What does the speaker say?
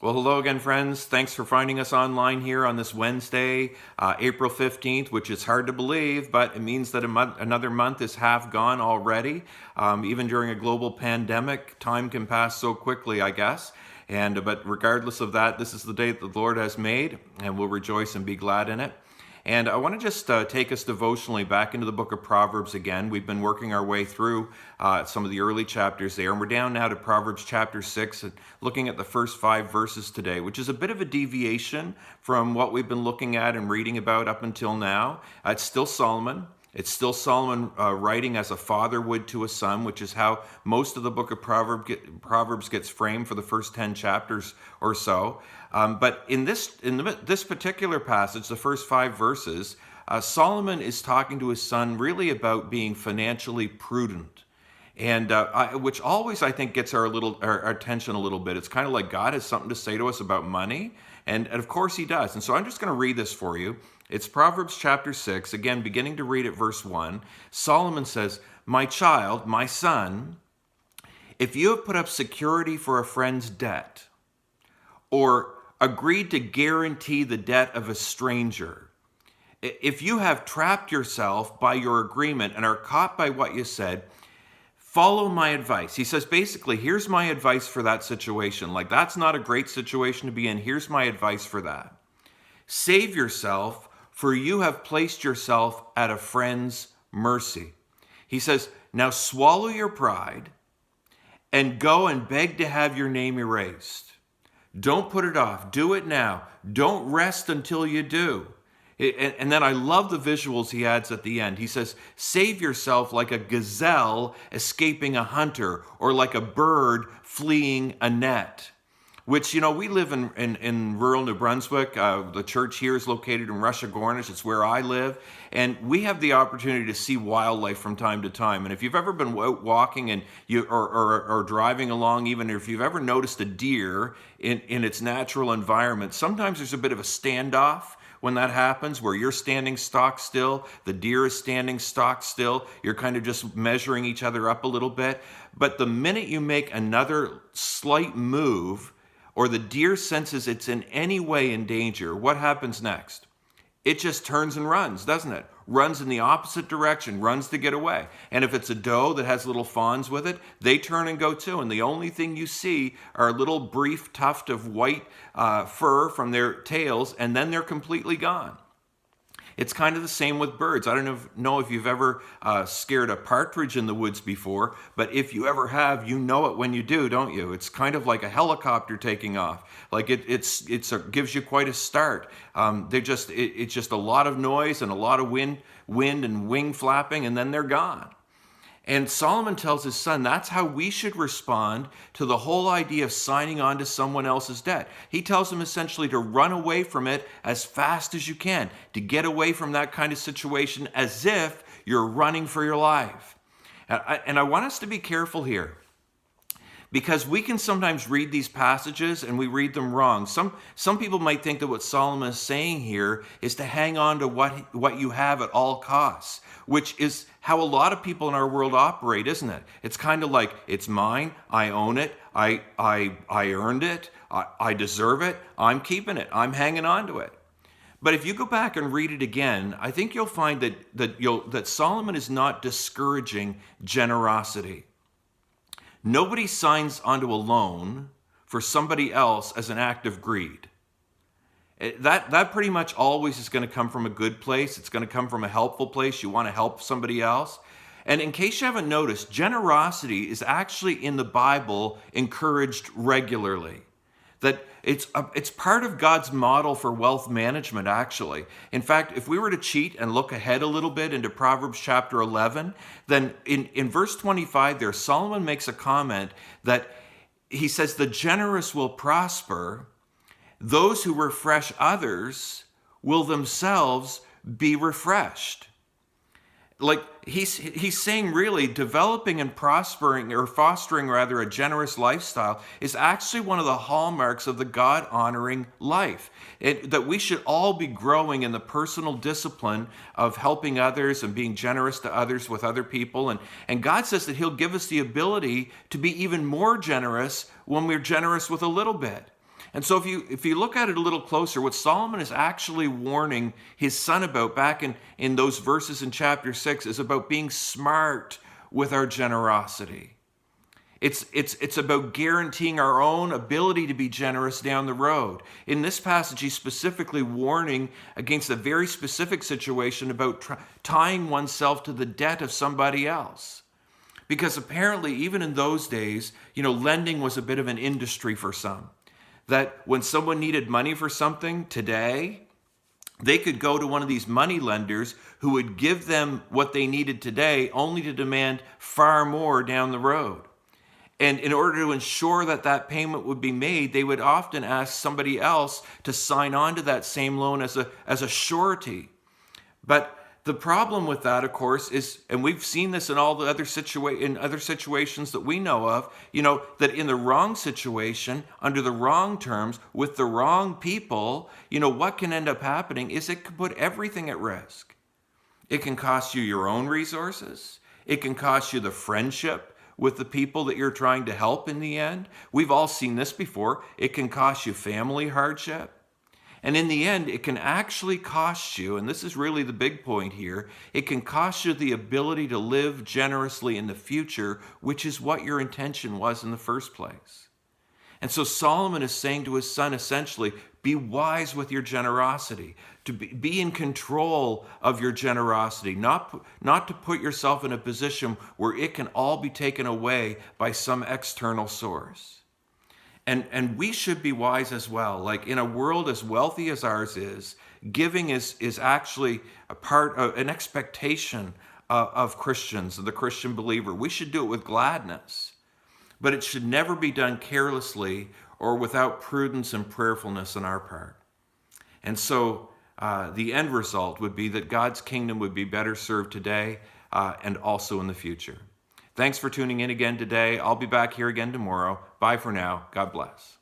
Well, hello again, friends. Thanks for finding us online here on this Wednesday, April 15th, which is hard to believe, but it means that another month is half gone already. Even during a global pandemic, time can pass so quickly, I guess. But regardless of that, this is the day that the Lord has made, and we'll rejoice and be glad in it. And I want to just take us devotionally back into the book of Proverbs again. We've been working our way through some of the early chapters there, and we're down now to Proverbs chapter 6, and looking at the first 5 verses today, which is a bit of a deviation from what we've been looking at and reading about up until now. It's still Solomon. It's still Solomon writing as a father would to a son, which is how most of the book of Proverbs gets framed for the first 10 chapters or so. But in this particular passage, the first 5 verses, Solomon is talking to his son really about being financially prudent. And which always, I think, gets our attention a little bit. It's kind of like God has something to say to us about money. And of course he does. And so I'm just going to read this for you. It's Proverbs chapter 6, again, beginning to read at verse 1. Solomon says, "My child, my son, if you have put up security for a friend's debt, or agreed to guarantee the debt of a stranger, if you have trapped yourself by your agreement and are caught by what you said, follow my advice." He says, basically, here's my advice for that situation. Like, that's not a great situation to be in. Here's my advice for that. Save yourself, for you have placed yourself at a friend's mercy. He says, now swallow your pride and go and beg to have your name erased. Don't put it off. Do it now. Don't rest until you do. And then I love the visuals he adds at the end. He says, save yourself like a gazelle escaping a hunter, or like a bird fleeing a net. Which, we live in rural New Brunswick. The church here is located in Russia-Gornish. It's where I live. And we have the opportunity to see wildlife from time to time. And if you've ever been out walking and or driving along, even if you've ever noticed a deer in its natural environment, sometimes there's a bit of a standoff when that happens, where you're standing stock still, the deer is standing stock still, you're kind of just measuring each other up a little bit. But the minute you make another slight move, or the deer senses it's in any way in danger, what happens next? It just turns and runs, doesn't it? Runs in the opposite direction, runs to get away. And if it's a doe that has little fawns with it, they turn and go too. And the only thing you see are a little brief tuft of white fur from their tails, and then they're completely gone. It's kind of the same with birds. I don't know if you've ever scared a partridge in the woods before, but if you ever have, you know it when you do, don't you? It's kind of like a helicopter taking off. Like it gives you quite a start. It's just a lot of noise and a lot of wind and wing flapping, and then they're gone. And Solomon tells his son that's how we should respond to the whole idea of signing on to someone else's debt. He tells him essentially to run away from it as fast as you can, to get away from that kind of situation as if you're running for your life. And I want us to be careful here, because we can sometimes read these passages and we read them wrong. Some people might think that what Solomon is saying here is to hang on to what you have at all costs, which is how a lot of people in our world operate, isn't it? It's kind of like, it's mine, I own it, I earned it, I deserve it, I'm keeping it, I'm hanging on to it. But if you go back and read it again, I think you'll find that Solomon is not discouraging generosity. Nobody signs onto a loan for somebody else as an act of greed. That pretty much always is going to come from a good place. It's going to come from a helpful place. You want to help somebody else. And in case you haven't noticed, generosity is actually in the Bible encouraged regularly. That it's part of God's model for wealth management, actually. In fact, if we were to cheat and look ahead a little bit into Proverbs chapter 11, then in verse 25 there, Solomon makes a comment that he says, the generous will prosper. Those who refresh others will themselves be refreshed. Like he's saying, really, developing and prospering, or fostering rather, a generous lifestyle is actually one of the hallmarks of the God-honoring life. That we should all be growing in the personal discipline of helping others and being generous to others with other people. And God says that he'll give us the ability to be even more generous when we're generous with a little bit. And so if you look at it a little closer, what Solomon is actually warning his son about back in those verses in chapter 6 is about being smart with our generosity. It's about guaranteeing our own ability to be generous down the road. In this passage, he's specifically warning against a very specific situation about tying oneself to the debt of somebody else. Because apparently, even in those days, lending was a bit of an industry for some. That when someone needed money for something today, they could go to one of these money lenders who would give them what they needed today, only to demand far more down the road. And in order to ensure that that payment would be made, they would often ask somebody else to sign on to that same loan as a surety. But the problem with that, of course, is, and we've seen this in all the other situations that we know of, that in the wrong situation, under the wrong terms, with the wrong people, what can end up happening is it can put everything at risk. It can cost you your own resources. It can cost you the friendship with the people that you're trying to help in the end. We've all seen this before. It can cost you family hardship. And in the end, it can actually cost you, and this is really the big point here, it can cost you the ability to live generously in the future, which is what your intention was in the first place. And so Solomon is saying to his son, essentially, be wise with your generosity, to be in control of your generosity, not to put yourself in a position where it can all be taken away by some external source. And we should be wise as well. Like in a world as wealthy as ours is, giving is actually a part of an expectation of Christians, of the Christian believer. We should do it with gladness, but it should never be done carelessly or without prudence and prayerfulness on our part. And so the end result would be that God's kingdom would be better served today and also in the future. Thanks for tuning in again today. I'll be back here again tomorrow. Bye for now. God bless.